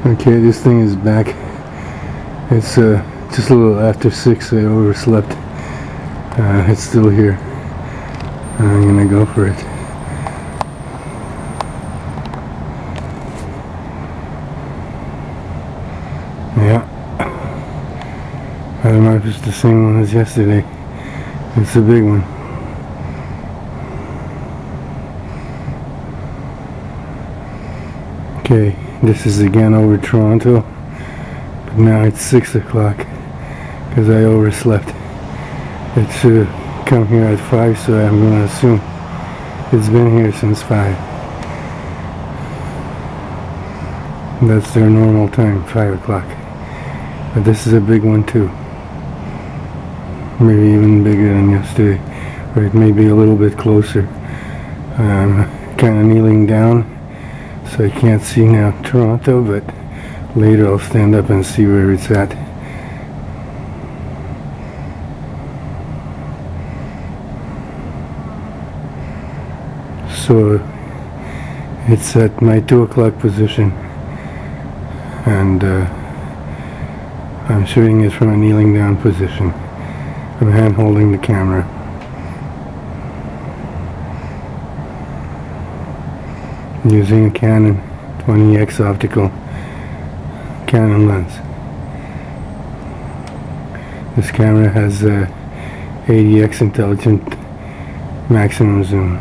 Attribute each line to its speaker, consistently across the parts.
Speaker 1: Okay, this thing is back. It's just a little after 6. I overslept. It's still here. I'm gonna go for it. Yeah. I don't know if it's the same one as yesterday. It's a big one. Okay, this is again over Toronto, but now it's 6 o'clock because I overslept. It should come here at 5, so I'm going to assume it's been here since 5. That's their normal time, 5 o'clock. But this is a big one too. Maybe even bigger than yesterday, or it may be a little bit closer. I'm kind of kneeling down, so I can't see now Toronto, but later I'll stand up and see where it's at. So it's at my 2 o'clock position, and I'm shooting it from a kneeling down position. I'm hand holding the camera. Using a Canon 20X optical Canon lens. This camera has 80X intelligent maximum zoom.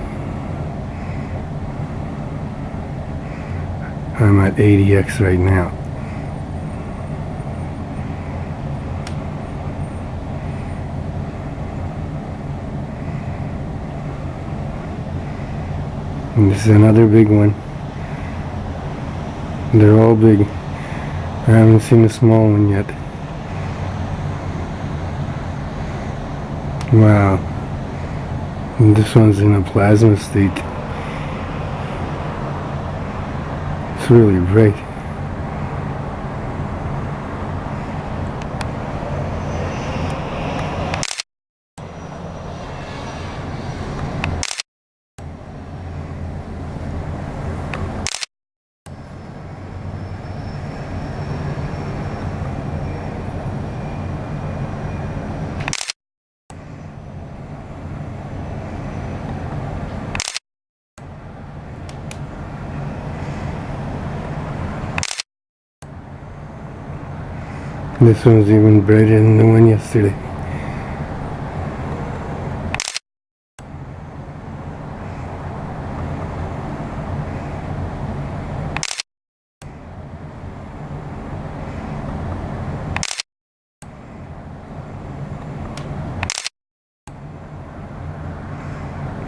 Speaker 1: I'm at 80X right now. And this is another big one. They're all big. I haven't seen a small one yet. Wow. And this one's in a plasma state. It's really bright. This one's even brighter than the one yesterday.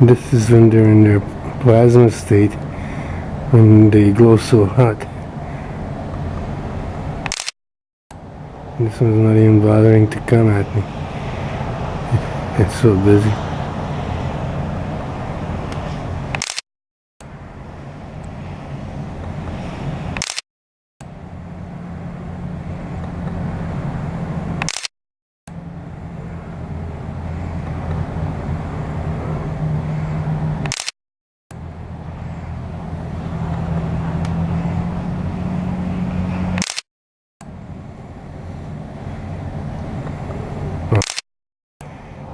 Speaker 1: This is when they're in their plasma state, when they glow so hot. This one's not even bothering to come at me. It's so busy.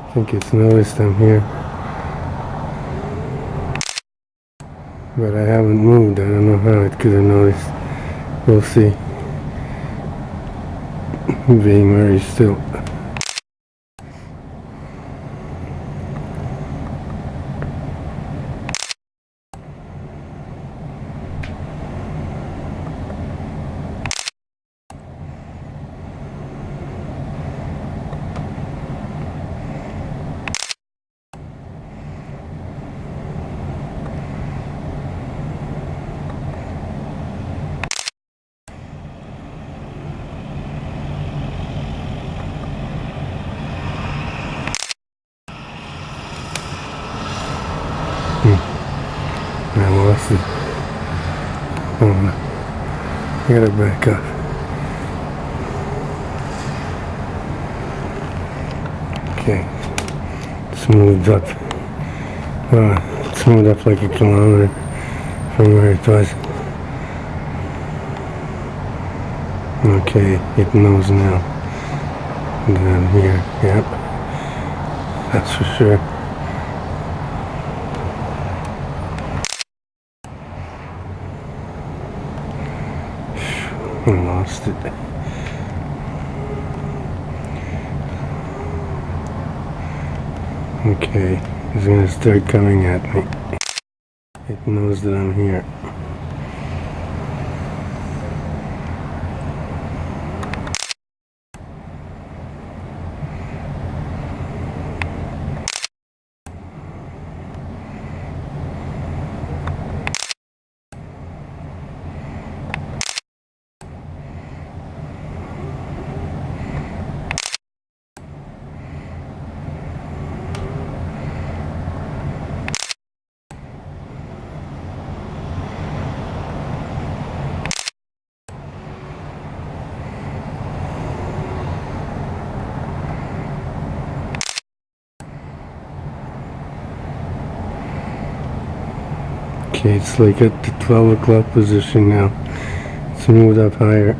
Speaker 1: I think it's noticed I'm here, but I haven't moved. I don't know how it could have noticed. We'll see. Being very still. I lost it. Oh no. I gotta back up. Okay. It's moved up. It's moved up like a kilometer from where it was. Okay, it knows now. Down here, yep. That's for sure. I lost it. Okay, it's gonna start coming at me. It knows that I'm here. Okay, it's like at the 12 o'clock position now. It's moved up higher.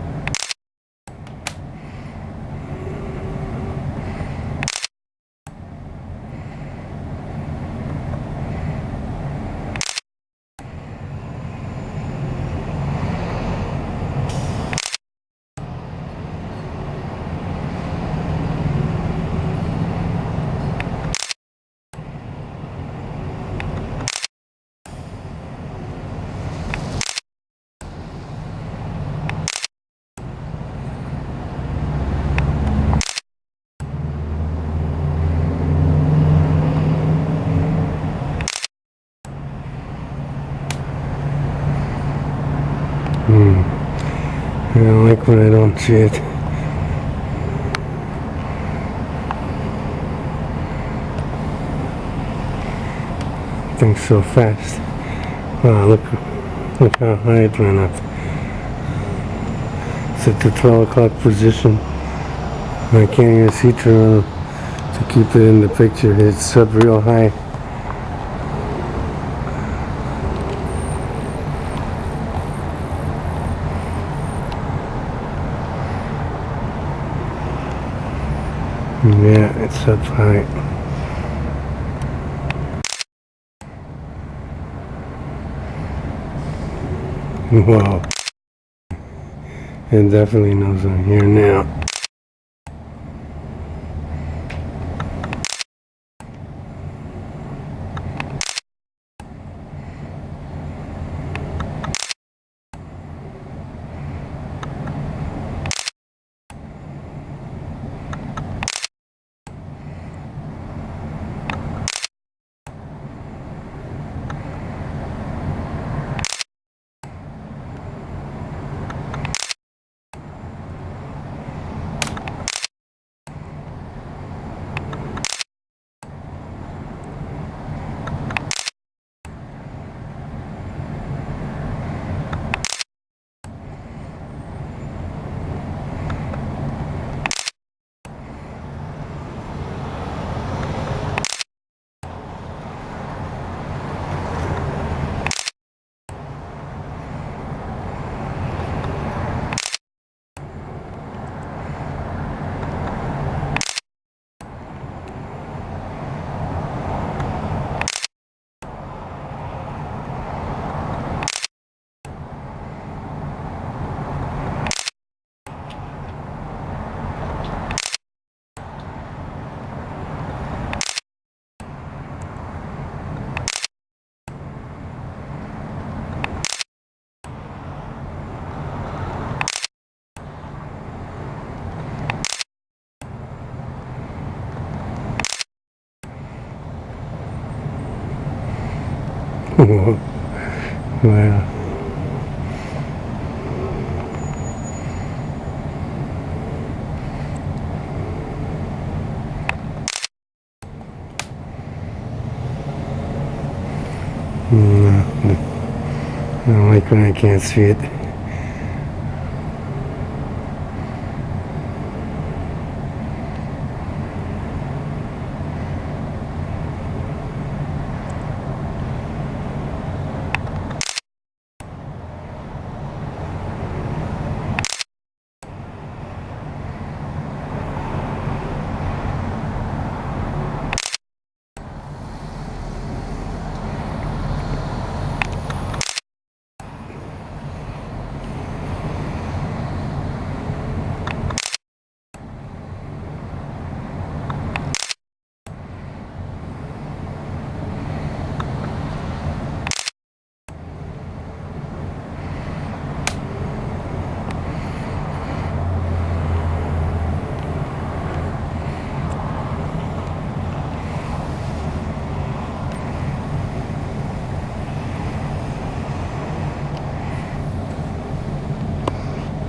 Speaker 1: I don't like when I don't see it. Things so fast. Wow, look how high it went up. It's at the 12 o'clock position. I can't even see through to keep it in the picture. It's up real high. Yeah, it's up high. Wow. It definitely knows I'm here now. Wow. I don't like when I can't see it.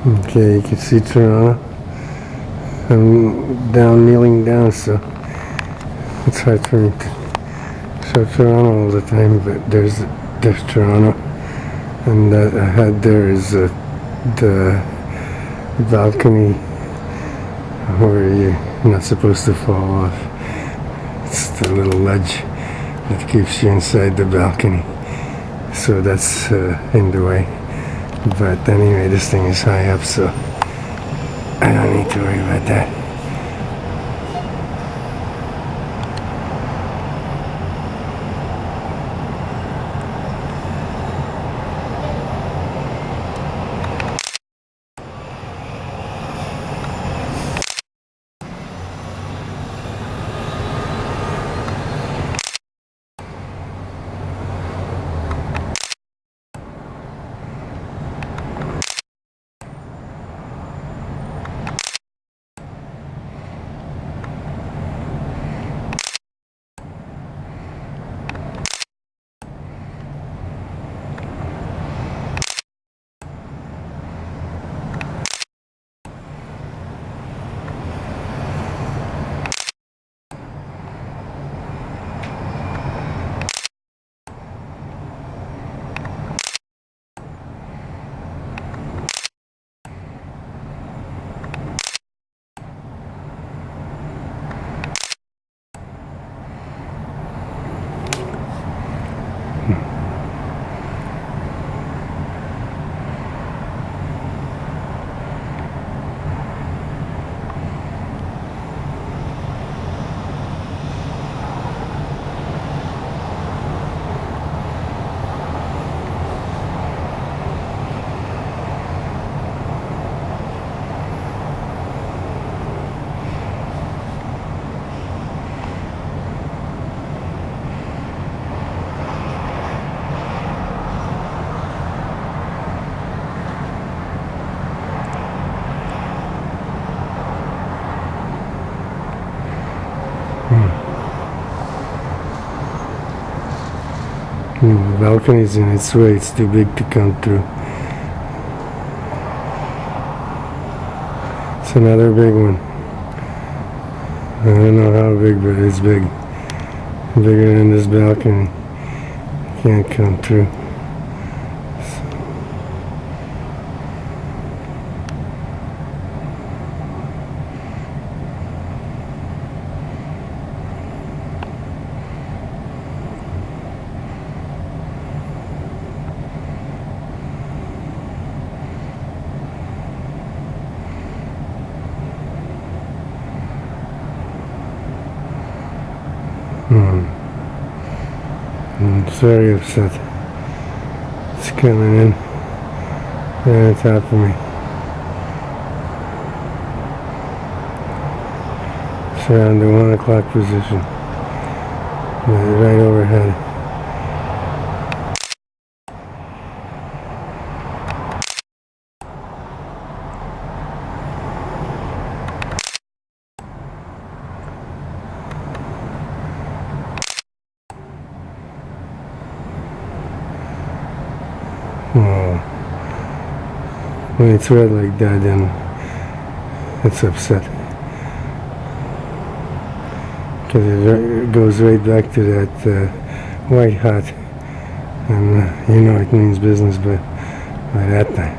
Speaker 1: Okay, you can see Toronto. I'm down, kneeling down, so it's hard for me to show Toronto all the time, but there's Toronto. And that ahead there is the balcony where you're not supposed to fall off. It's the little ledge that keeps you inside the balcony. So that's in the way. But anyway, this thing is high up, so I don't need to worry about that. The balcony's in its way, it's too big to come through. It's another big one. I don't know how big, but it's big. Bigger than this balcony. Can't come through. I'm very upset. It's coming in right on top of me. It's around the 1 o'clock position. Right overhead. Oh. When it's red like that, then it's upset. Because it goes right back to that white hot. And you know it means business by that time.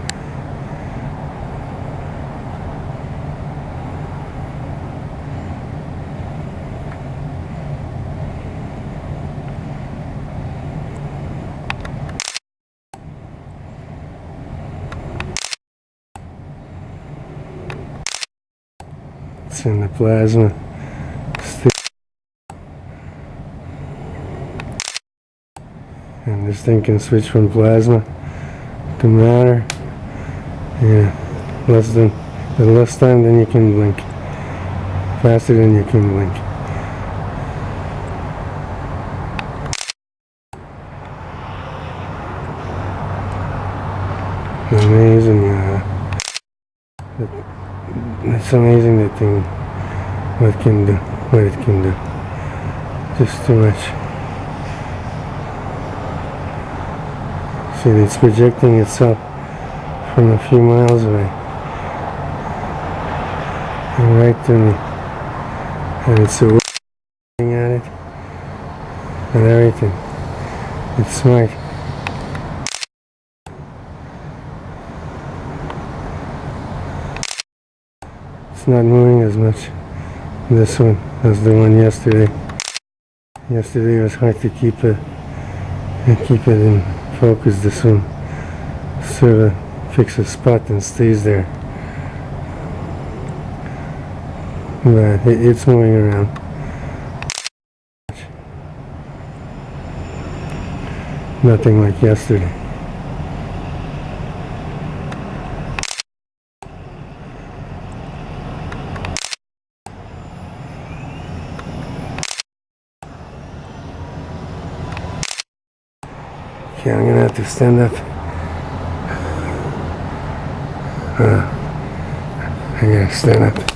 Speaker 1: It's in the plasma state. And this thing can switch from plasma to matter. Yeah, less time than you can blink. Faster than you can blink. Amazing. It's amazing that thing, what it can do. Just too much. See, it's projecting itself from a few miles away. right to me, and it's looking at it and everything. It's smart. It's not moving as much, this one, as the one yesterday. Yesterday it was hard to keep it in focus. This one sort of picks a spot and stays there. But it's moving around. Nothing like yesterday. Okay, I'm gonna have to stand up. I gotta stand up.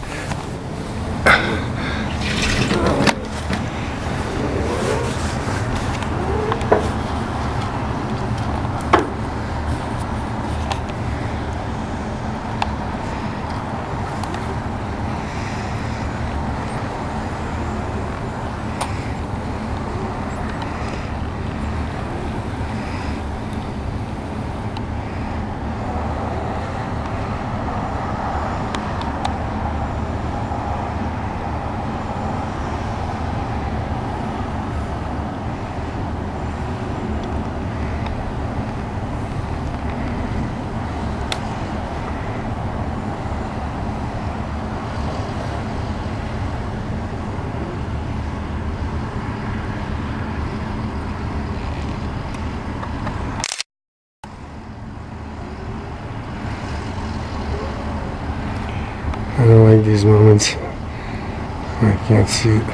Speaker 1: I don't like these moments. I can't see it.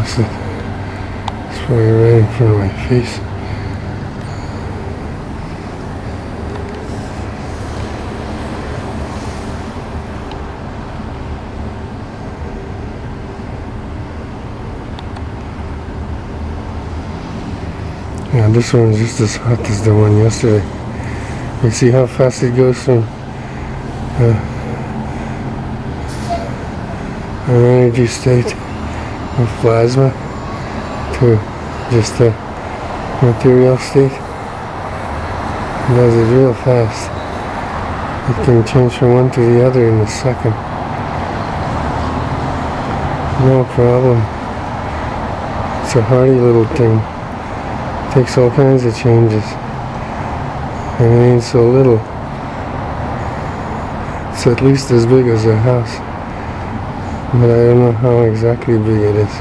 Speaker 1: It's probably right in front of my face. Yeah, this one is just as hot as the one yesterday. You see how fast it goes from an energy state of plasma to just a material state. It does it real fast. It can change from one to the other in a second. No problem. It's a hardy little thing. Takes all kinds of changes. And it ain't so little. It's at least as big as a house. But I don't know how exactly big it is.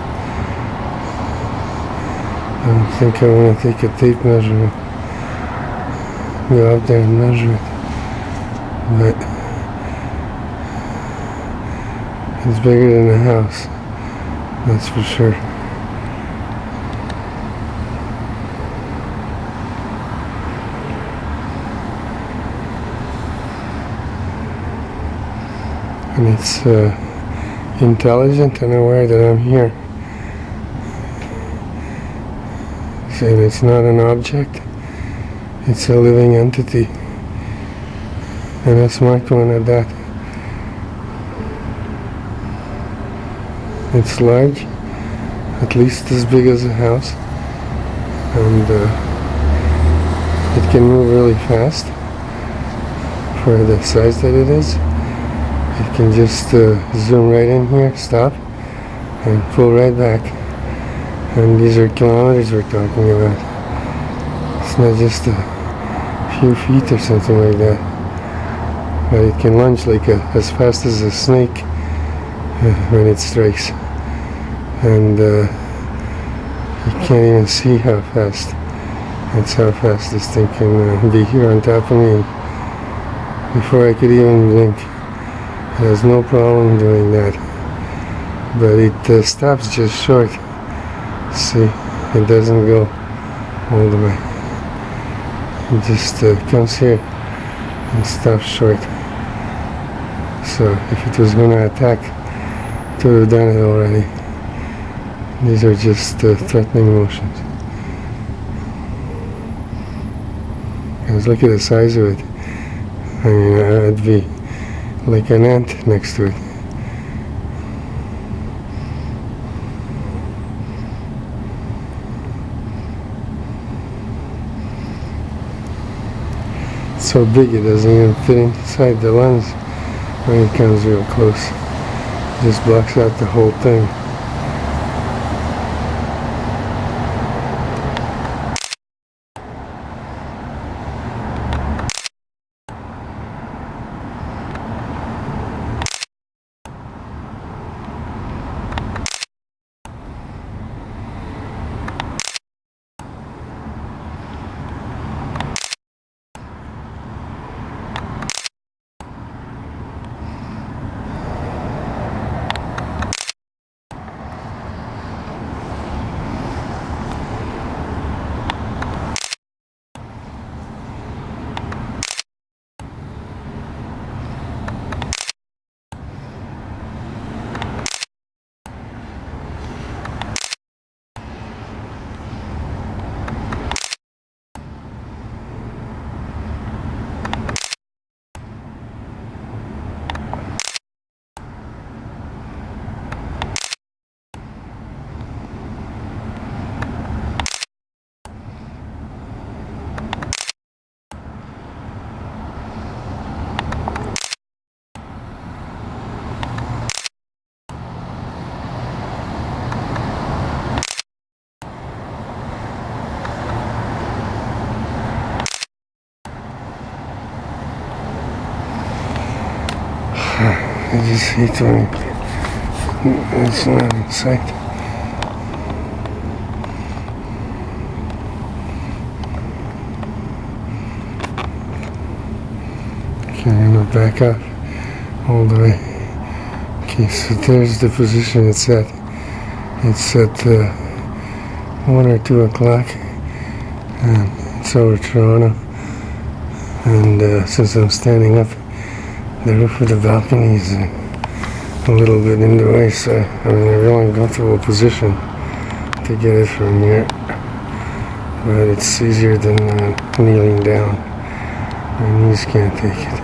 Speaker 1: I don't think I want to take a tape measurement. Go out there and measure it. But it's bigger than a house. That's for sure. And it's intelligent and aware that I'm here. So it's not an object, it's a living entity. And a smart one at that. It's large, at least as big as a house. And it can move really fast for the size that it is. It can just zoom right in here, stop, and pull right back. And these are kilometers we're talking about. It's not just a few feet or something like that. But it can lunge like as fast as a snake when it strikes. And you can't even see how fast. That's how fast this thing can be here on top of me. And before I could even blink, it has no problem doing that. But it stops just short. See, it doesn't go all the way. It just comes here and stops short. So if it was going to attack, it would have done it already. These are just threatening motions. Because look at the size of it. I mean, it'd be like an ant next to it. It's so big it doesn't even fit inside the lens when it comes real close. It just blocks out the whole thing. I just hate when it's not in sight. Okay, I'm gonna back up all the way. Okay, so there's the position it's at. It's at 1 or 2 o'clock. And it's over Toronto. And since I'm standing up, the roof of the balcony is a little bit in the way, so I'm in a real uncomfortable position to get it from here. But it's easier than kneeling down. My knees can't take it.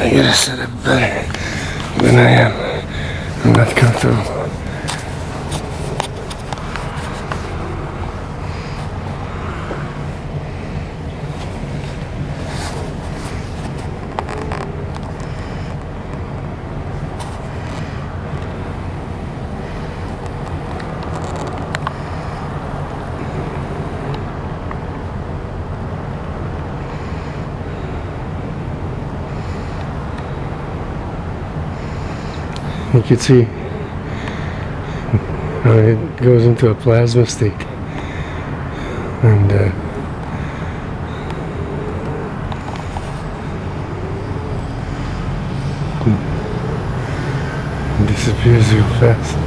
Speaker 1: I gotta set it better than I am. I'm not comfortable. You can see how it goes into a plasma state, and it disappears real fast.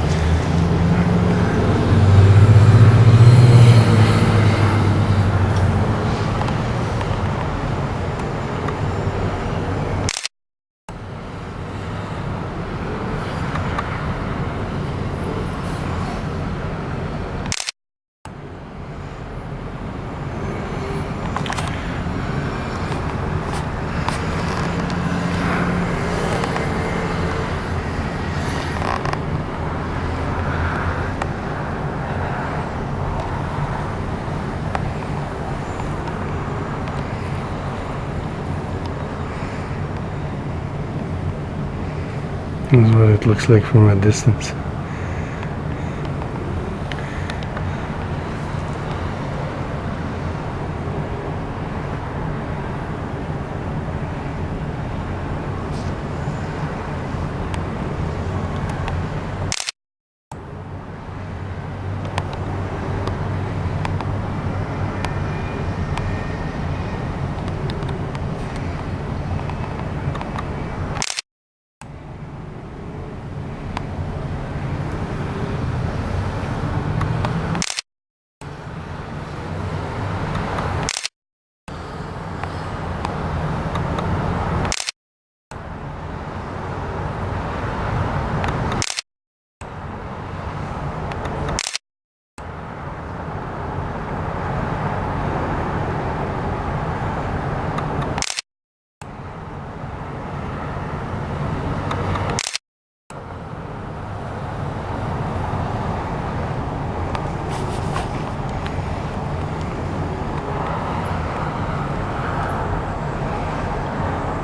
Speaker 1: This is what it looks like from a distance.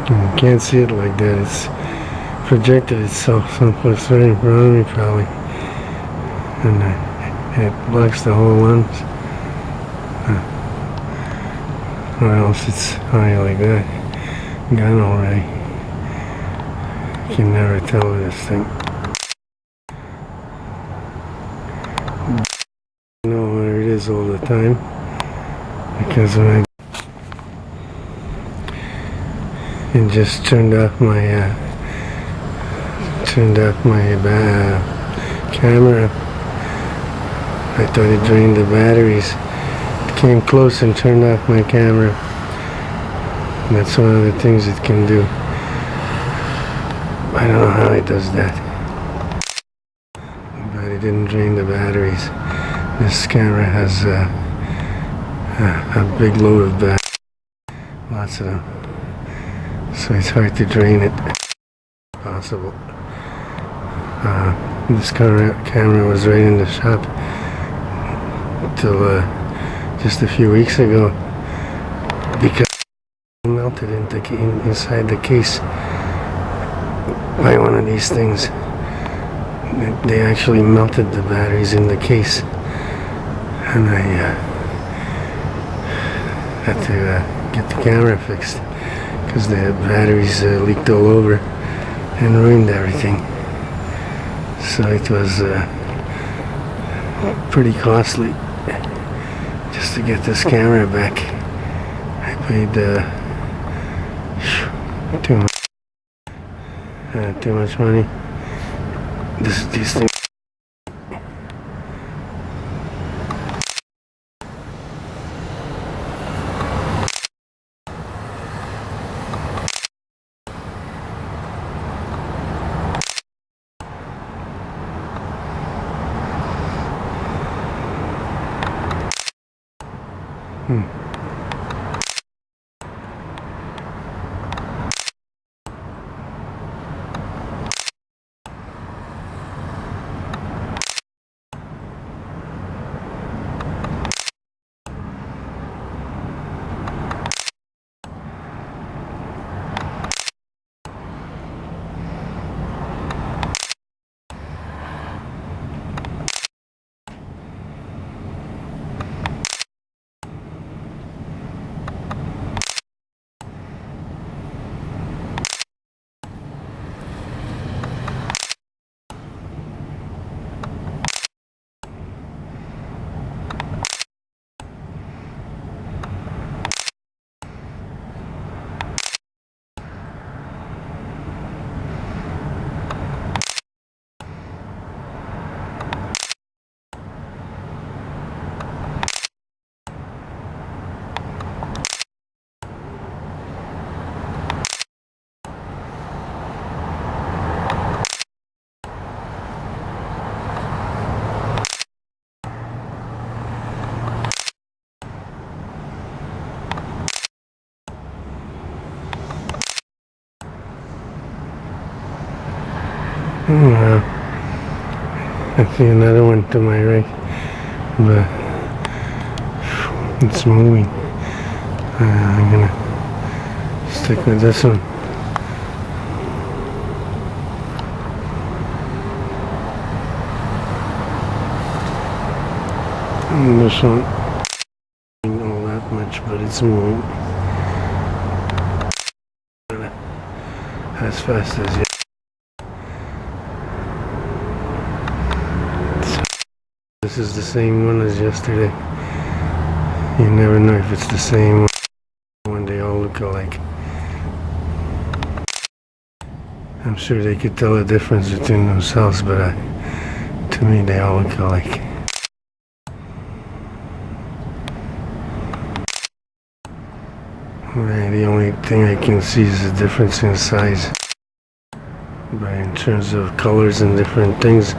Speaker 1: You can't see it like that. It's projected itself someplace right in front of me probably, and it blocks the whole lens. Or else it's high like that, gone already. You can never tell with this thing. I know where it is all the time, because when I just turned off my camera. I thought it drained the batteries. It came close and turned off my camera. That's one of the things it can do. I don't know how it does that, but it didn't drain the batteries. This camera has a big load of batteries, lots of them, so it's hard to drain it. Possible. This camera was right in the shop till just a few weeks ago, because it melted inside the case by one of these things. They actually melted the batteries in the case, and I had to get the camera fixed because the batteries leaked all over and ruined everything. So it was pretty costly just to get this camera back. I paid too much money. These things. I see another one to my right, but it's moving. I'm gonna stick with this one. And this one, not all that much, but it's moving. As fast as yet. This is the same one as yesterday. You never know if it's the same one when they all look alike. I'm sure they could tell the difference between themselves, but to me they all look alike. The only thing I can see is the difference in size. But in terms of colors and different things,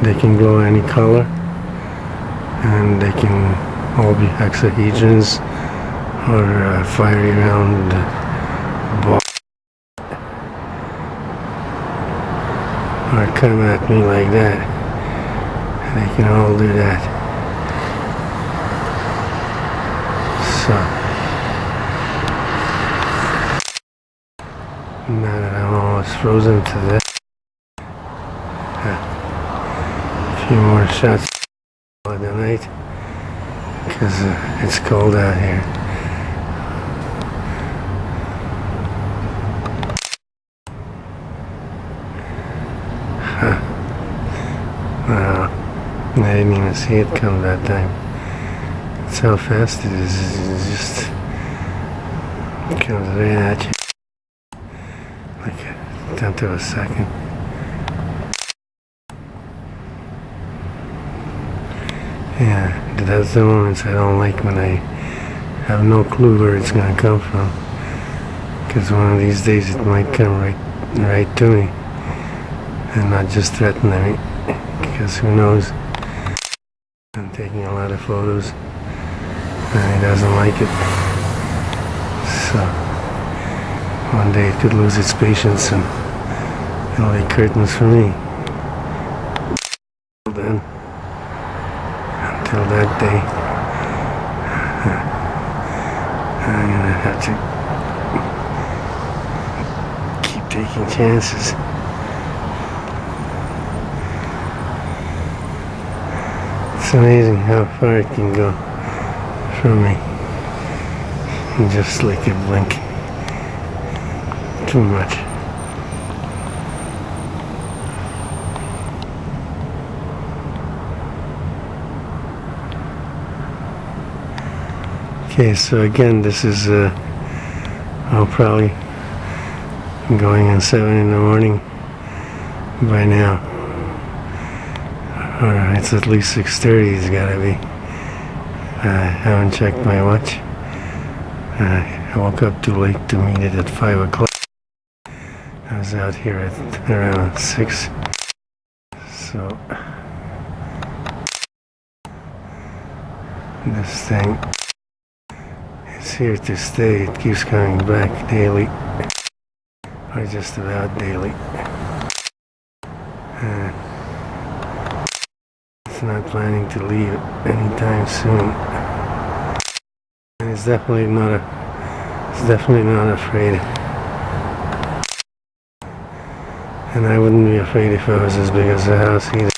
Speaker 1: they can glow any color, and they can all be hexahedrons or fiery round balls, or come at me like that. They can all do that. So now that I'm almost frozen to death, a few more shots of the night, because it's cold out here. Wow, I didn't even see it come that time. That's how fast it is. It just comes right at you. Like a tenth of a second. Yeah, that's the moments I don't like, when I have no clue where it's gonna come from. Because one of these days it might come right to me, and not just threaten me. Because who knows? I'm taking a lot of photos, and he doesn't like it. So one day it could lose its patience and it'll be curtains for me. Then, until that day, I'm gonna have to keep taking chances. It's amazing how far it can go from me in just like a blink. Too much. Okay, so again, this is I'll probably be going on 7 in the morning by now, or it's at least 6:30. It's gotta be. I haven't checked my watch. I woke up too late to meet it at 5 o'clock. I was out here at around 6. So this thing is here to stay. It keeps coming back daily, or just about daily. It's not planning to leave anytime soon. And it's definitely not afraid. And I wouldn't be afraid if I was as big as the house either.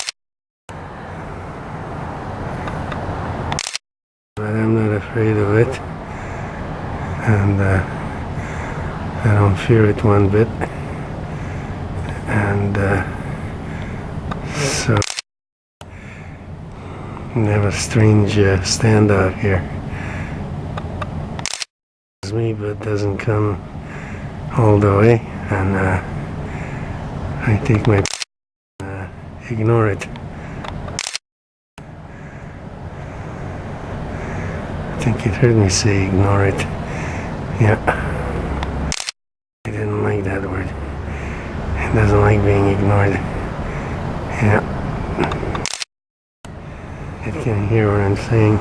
Speaker 1: But I'm not afraid of it. And I don't fear it one bit. And so we have a strange standoff here. It's me, but doesn't come all the way, and I take my ignore it. I think it heard me say ignore it. Yeah. I didn't like that word. It doesn't like being ignored. Yeah. It can hear what I'm saying.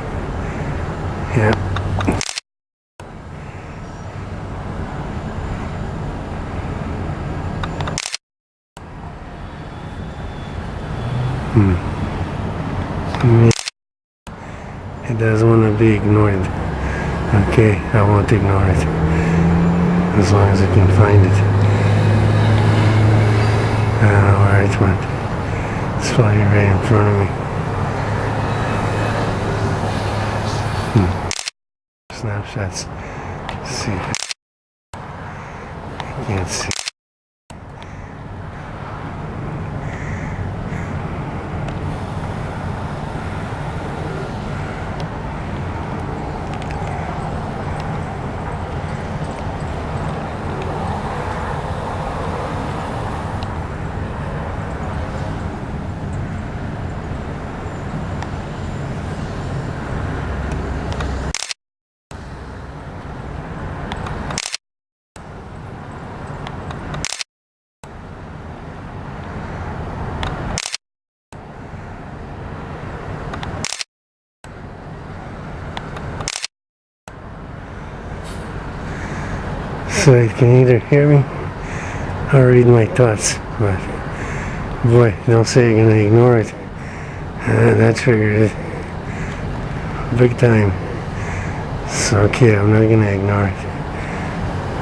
Speaker 1: Yeah. It doesn't want to be ignored. Okay, I won't ignore it. As long as I can find it. I don't know where it went. It's flying right in front of me. Snapshots. Let's see. I can't see. So it can either hear me or read my thoughts, but boy, don't say you're gonna ignore it. That triggered it big time. So okay, I'm not gonna ignore it.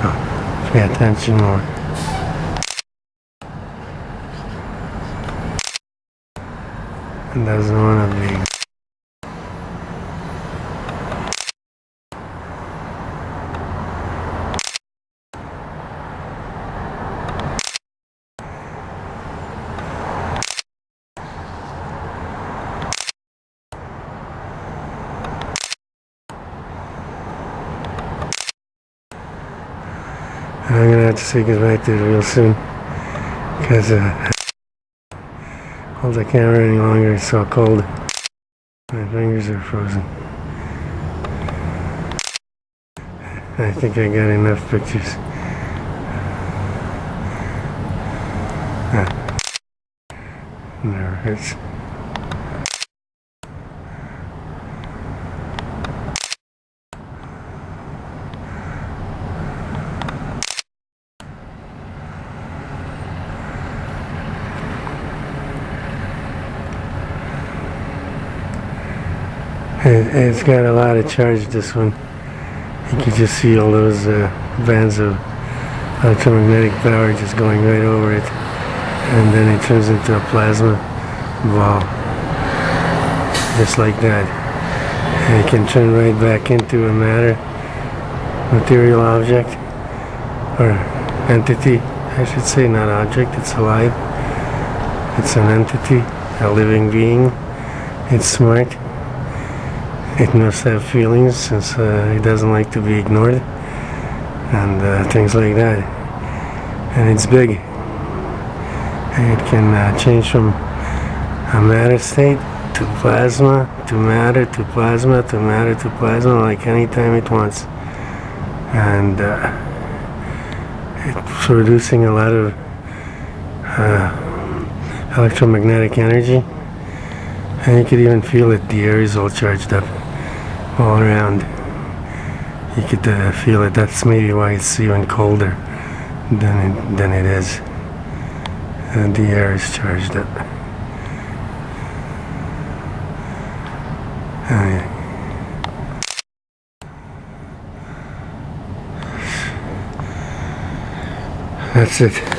Speaker 1: Oh, pay attention more. It doesn't want to be. I'm gonna have to say goodbye to it real soon because hold the camera any longer, it's so cold. My fingers are frozen. I think I got enough pictures. Never hurts. It's got a lot of charge, this one. You can just see all those bands of electromagnetic power just going right over it. And then it turns into a plasma ball. Just like that. And it can turn right back into a material object. Or entity, I should say, not object, it's alive. It's an entity, a living being. It's smart. It must have feelings since it doesn't like to be ignored and things like that. And it's big. And it can change from a matter state to plasma to matter to plasma to matter to plasma like anytime it wants. And it's producing a lot of electromagnetic energy. And you could even feel it, the air is all charged up. All around. You could feel it. That's maybe why it's even colder than it is. And the air is charged up. That's it.